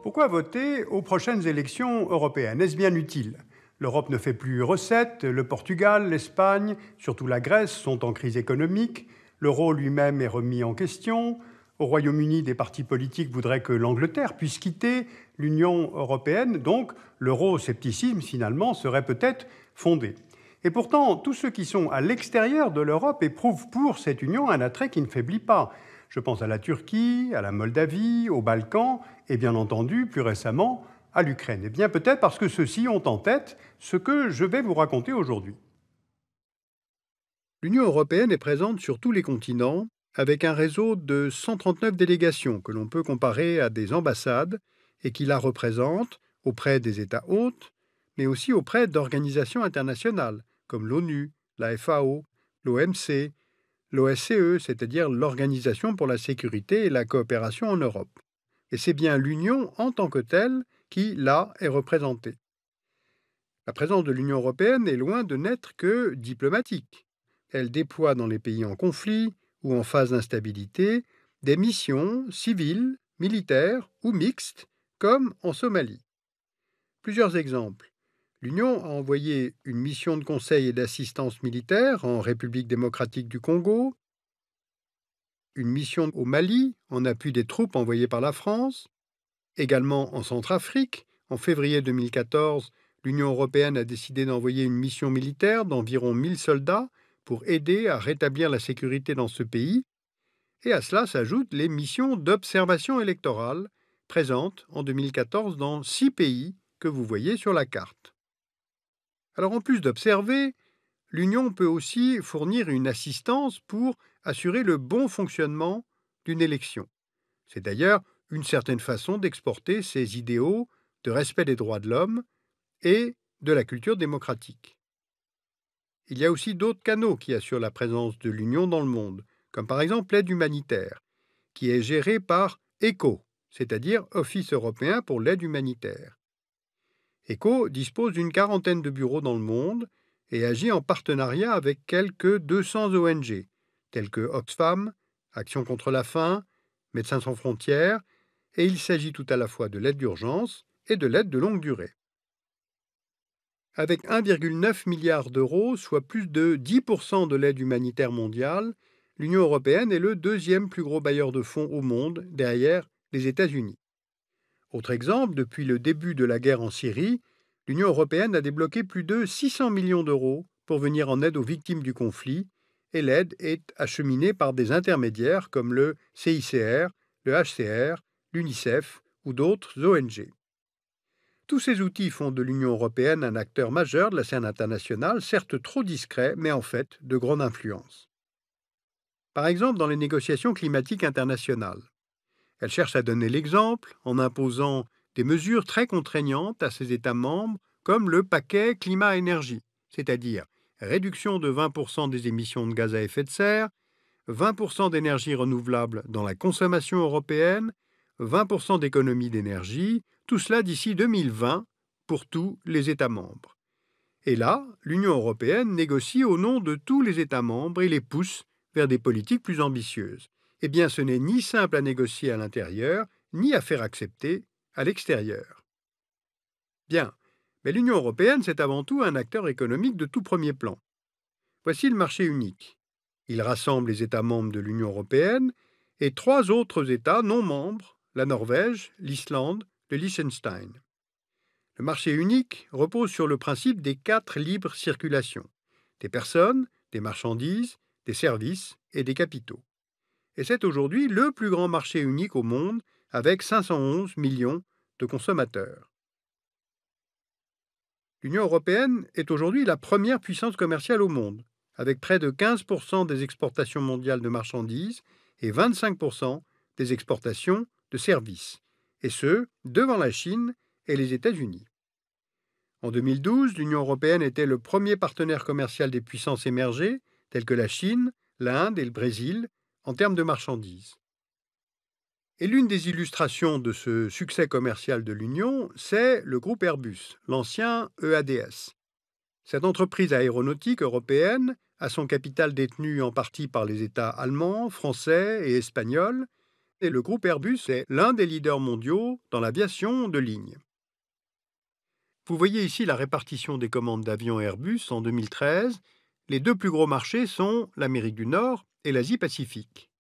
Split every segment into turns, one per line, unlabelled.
Pourquoi voter aux prochaines élections européennes? Est-ce bien utile? L'Europe ne fait plus recette, le Portugal, l'Espagne, surtout la Grèce, sont en crise économique, l'euro lui-même est remis en question, au Royaume-Uni, des partis politiques voudraient que l'Angleterre puisse quitter l'Union européenne, donc l'euroscepticisme, finalement, serait peut-être fondé. Et pourtant, tous ceux qui sont à l'extérieur de l'Europe éprouvent pour cette union un attrait qui ne faiblit pas. Je pense à la Turquie, à la Moldavie, aux Balkans et bien entendu, plus récemment, à l'Ukraine. Eh bien, peut-être parce que ceux-ci ont en tête ce que je vais vous raconter aujourd'hui. L'Union européenne est présente sur tous les continents, avec un réseau de 139 délégations que l'on peut comparer à des ambassades et qui la représentent auprès des États hôtes, mais aussi auprès d'organisations internationales comme l'ONU, la FAO, l'OMC, l'OSCE, c'est-à-dire l'Organisation pour la sécurité et la coopération en Europe. Et c'est bien l'Union en tant que telle qui, là, est représentée. La présence de l'Union européenne est loin de n'être que diplomatique. Elle déploie dans les pays en conflit ou en phase d'instabilité des missions civiles, militaires ou mixtes, comme en Somalie. Plusieurs exemples. L'Union a envoyé une mission de conseil et d'assistance militaire en République démocratique du Congo, une mission au Mali en appui des troupes envoyées par la France, également en Centrafrique. En février 2014, l'Union européenne a décidé d'envoyer une mission militaire d'environ 1000 soldats pour aider à rétablir la sécurité dans ce pays. Et à cela s'ajoutent les missions d'observation électorale présentes en 2014 dans 6 pays que vous voyez sur la carte. Alors en plus d'observer, l'Union peut aussi fournir une assistance pour assurer le bon fonctionnement d'une élection. C'est d'ailleurs une certaine façon d'exporter ses idéaux de respect des droits de l'homme et de la culture démocratique. Il y a aussi d'autres canaux qui assurent la présence de l'Union dans le monde, comme par exemple l'aide humanitaire, qui est gérée par ECHO, c'est-à-dire Office européen pour l'aide humanitaire. ECHO dispose d'une quarantaine de bureaux dans le monde et agit en partenariat avec quelques 200 ONG, telles que Oxfam, Action contre la faim, Médecins sans frontières, et il s'agit tout à la fois de l'aide d'urgence et de l'aide de longue durée. Avec 1,9 milliard d'euros, soit plus de 10% de l'aide humanitaire mondiale, l'Union européenne est le deuxième plus gros bailleur de fonds au monde, derrière les États-Unis. Autre exemple, depuis le début de la guerre en Syrie, l'Union européenne a débloqué plus de 600 millions d'euros pour venir en aide aux victimes du conflit, et l'aide est acheminée par des intermédiaires comme le CICR, le HCR, l'UNICEF ou d'autres ONG. Tous ces outils font de l'Union européenne un acteur majeur de la scène internationale, certes trop discret, mais en fait de grande influence. Par exemple, dans les négociations climatiques internationales, elle cherche à donner l'exemple en imposant des mesures très contraignantes à ses États membres, comme le paquet climat-énergie, c'est-à-dire réduction de 20% des émissions de gaz à effet de serre, 20% d'énergie renouvelable dans la consommation européenne, 20% d'économie d'énergie, tout cela d'ici 2020 pour tous les États membres. Et là, l'Union européenne négocie au nom de tous les États membres et les pousse vers des politiques plus ambitieuses. Eh bien, ce n'est ni simple à négocier à l'intérieur, ni à faire accepter à l'extérieur. Bien, mais l'Union européenne, c'est avant tout un acteur économique de tout premier plan. Voici le marché unique. Il rassemble les États membres de l'Union européenne et 3 autres États non membres, la Norvège, l'Islande, le Liechtenstein. Le marché unique repose sur le principe des 4 libres circulations, des personnes, des marchandises, des services et des capitaux. Et c'est aujourd'hui le plus grand marché unique au monde avec 511 millions de consommateurs. L'Union européenne est aujourd'hui la première puissance commerciale au monde, avec près de 15% des exportations mondiales de marchandises et 25% des exportations de services, et ce, devant la Chine et les États-Unis. En 2012, l'Union européenne était le premier partenaire commercial des puissances émergées, telles que la Chine, l'Inde et le Brésil, en termes de marchandises. Et l'une des illustrations de ce succès commercial de l'Union, c'est le groupe Airbus, l'ancien EADS. Cette entreprise aéronautique européenne a son capital détenu en partie par les États allemands, français et espagnols, Et le groupe Airbus est l'un des leaders mondiaux dans l'aviation de ligne. Vous voyez ici la répartition des commandes d'avions Airbus en 2013. Les deux plus gros marchés sont l'Amérique du Nord et l'Asie-Pacifique.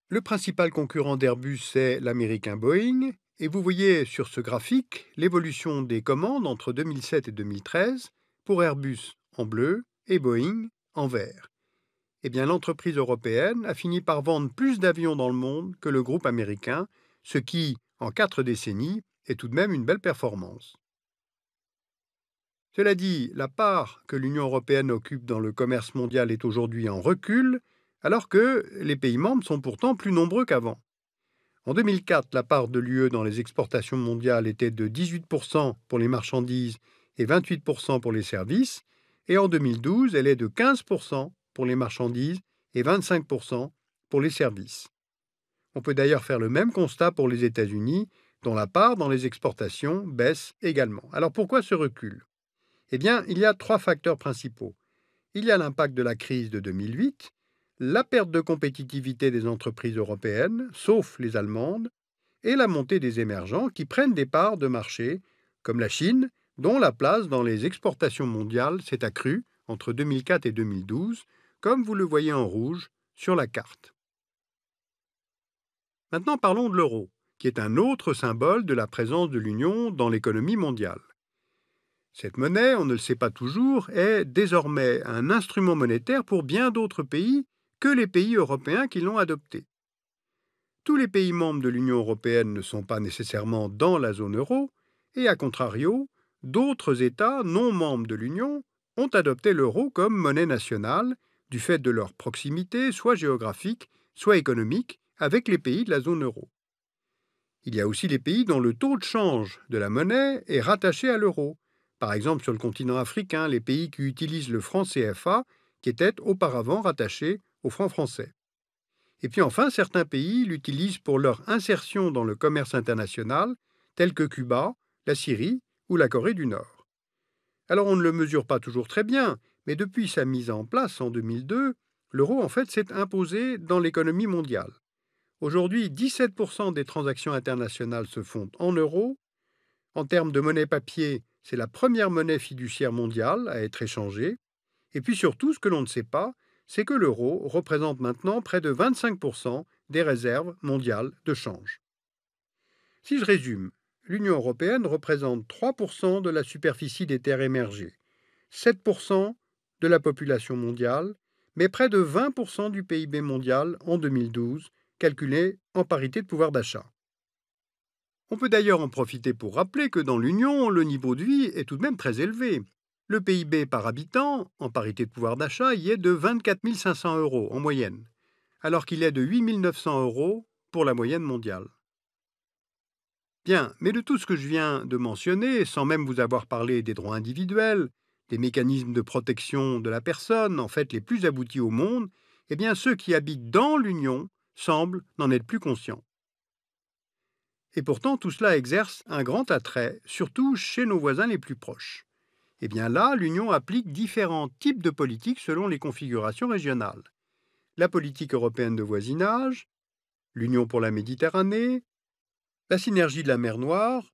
Le principal concurrent d'Airbus est l'américain Boeing, et vous voyez sur ce graphique l'évolution des commandes entre 2007 et 2013 pour Airbus en bleu et Boeing en vert. Eh bien, l'entreprise européenne a fini par vendre plus d'avions dans le monde que le groupe américain, ce qui, en 4 décennies, est tout de même une belle performance. Cela dit, la part que l'Union européenne occupe dans le commerce mondial est aujourd'hui en recul, alors que les pays membres sont pourtant plus nombreux qu'avant. En 2004, la part de l'UE dans les exportations mondiales était de 18% pour les marchandises et 28% pour les services, et en 2012, elle est de 15% pour les marchandises et 25% pour les services. On peut d'ailleurs faire le même constat pour les États-Unis, dont la part dans les exportations baisse également. Alors pourquoi ce recul ? Eh bien, il y a 3 facteurs principaux. Il y a l'impact de la crise de 2008, la perte de compétitivité des entreprises européennes, sauf les allemandes, et la montée des émergents qui prennent des parts de marché, comme la Chine, dont la place dans les exportations mondiales s'est accrue entre 2004 et 2012, comme vous le voyez en rouge sur la carte. Maintenant parlons de l'euro, qui est un autre symbole de la présence de l'Union dans l'économie mondiale. Cette monnaie, on ne le sait pas toujours, est désormais un instrument monétaire pour bien d'autres pays que les pays européens qui l'ont adopté. Tous les pays membres de l'Union européenne ne sont pas nécessairement dans la zone euro, et à contrario, d'autres États non membres de l'Union ont adopté l'euro comme monnaie nationale, du fait de leur proximité, soit géographique, soit économique, avec les pays de la zone euro. Il y a aussi les pays dont le taux de change de la monnaie est rattaché à l'euro. Par exemple, sur le continent africain, les pays qui utilisent le franc CFA, qui était auparavant rattaché au franc français. Et puis enfin, certains pays l'utilisent pour leur insertion dans le commerce international, tels que Cuba, la Syrie ou la Corée du Nord. Alors on ne le mesure pas toujours très bien, mais depuis sa mise en place en 2002, l'euro en fait s'est imposé dans l'économie mondiale. Aujourd'hui, 17% des transactions internationales se font en euros. En termes de monnaie papier, c'est la première monnaie fiduciaire mondiale à être échangée. Et puis surtout, ce que l'on ne sait pas, c'est que l'euro représente maintenant près de 25% des réserves mondiales de change. Si je résume, l'Union européenne représente 3% de la superficie des terres émergées, 7% de la population mondiale, mais près de 20% du PIB mondial en 2012, calculé en parité de pouvoir d'achat. On peut d'ailleurs en profiter pour rappeler que dans l'Union, le niveau de vie est tout de même très élevé. Le PIB par habitant, en parité de pouvoir d'achat, y est de 24 500 € en moyenne, alors qu'il est de 8 900 € pour la moyenne mondiale. Bien, mais de tout ce que je viens de mentionner, sans même vous avoir parlé des droits individuels, des mécanismes de protection de la personne, en fait les plus aboutis au monde, eh bien ceux qui habitent dans l'Union semblent n'en être plus conscients. Et pourtant, tout cela exerce un grand attrait, surtout chez nos voisins les plus proches. Eh bien là, l'Union applique différents types de politiques selon les configurations régionales. La politique européenne de voisinage, l'Union pour la Méditerranée, la synergie de la mer Noire,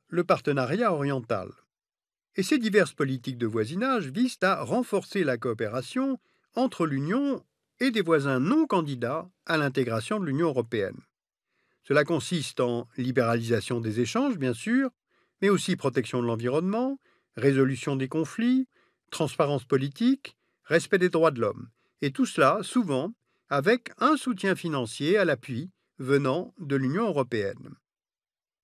le partenariat oriental. Et ces diverses politiques de voisinage visent à renforcer la coopération entre l'Union et des voisins non candidats à l'intégration de l'Union européenne. Cela consiste en libéralisation des échanges, bien sûr, mais aussi protection de l'environnement, résolution des conflits, transparence politique, respect des droits de l'homme. Et tout cela, souvent, avec un soutien financier à l'appui venant de l'Union européenne.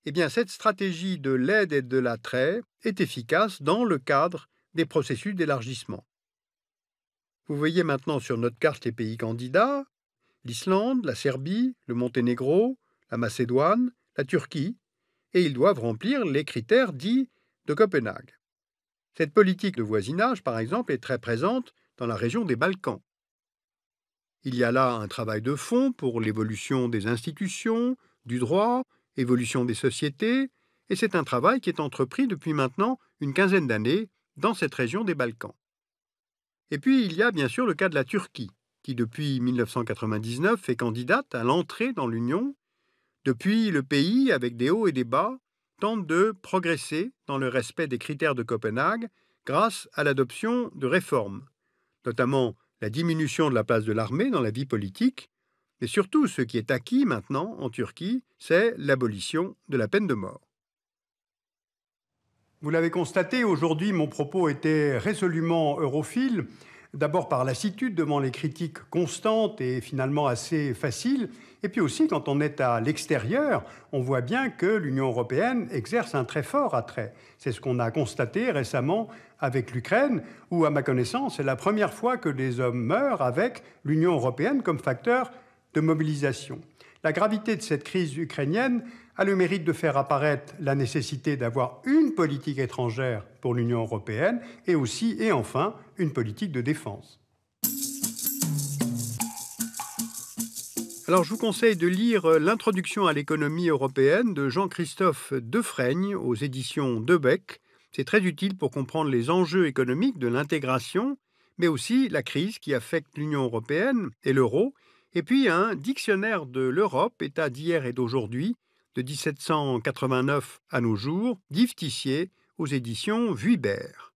Eh bien, cette stratégie de l'aide et de l'attrait est efficace dans le cadre des processus d'élargissement. Vous voyez maintenant sur notre carte les pays candidats, l'Islande, la Serbie, le Monténégro, la Macédoine, la Turquie, et ils doivent remplir les critères dits de Copenhague. Cette politique de voisinage, par exemple, est très présente dans la région des Balkans. Il y a là un travail de fond pour l'évolution des institutions, du droit, évolution des sociétés, et c'est un travail qui est entrepris depuis maintenant une quinzaine d'années dans cette région des Balkans. Et puis il y a bien sûr le cas de la Turquie. qui depuis 1999 est candidate à l'entrée dans l'Union. Depuis, le pays, avec des hauts et des bas, tente de progresser dans le respect des critères de Copenhague grâce à l'adoption de réformes, notamment la diminution de la place de l'armée dans la vie politique, mais surtout ce qui est acquis maintenant en Turquie, c'est l'abolition de la peine de mort. Vous l'avez constaté, aujourd'hui mon propos était résolument europhile, d'abord par lassitude devant les critiques constantes et finalement assez faciles, et puis aussi quand on est à l'extérieur, on voit bien que l'Union européenne exerce un très fort attrait. C'est ce qu'on a constaté récemment avec l'Ukraine, où à ma connaissance, c'est la première fois que des hommes meurent avec l'Union européenne comme facteur de mobilisation. La gravité de cette crise ukrainienne a le mérite de faire apparaître la nécessité d'avoir une politique étrangère pour l'Union européenne et aussi, et enfin, une politique de défense. Alors, je vous conseille de lire l'introduction à l'économie européenne de Jean-Christophe Defraigne aux éditions Debec. C'est très utile pour comprendre les enjeux économiques de l'intégration, mais aussi la crise qui affecte l'Union européenne et l'euro, et puis un dictionnaire de l'Europe, état d'hier et d'aujourd'hui, de 1789 à nos jours, d'Yves Tissier, aux éditions Vuibert.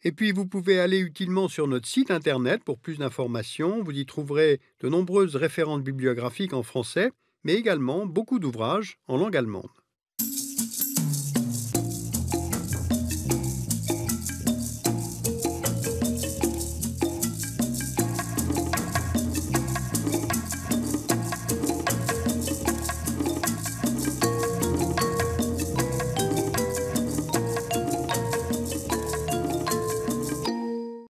Et puis vous pouvez aller utilement sur notre site internet pour plus d'informations. Vous y trouverez de nombreuses références bibliographiques en français, mais également beaucoup d'ouvrages en langue allemande.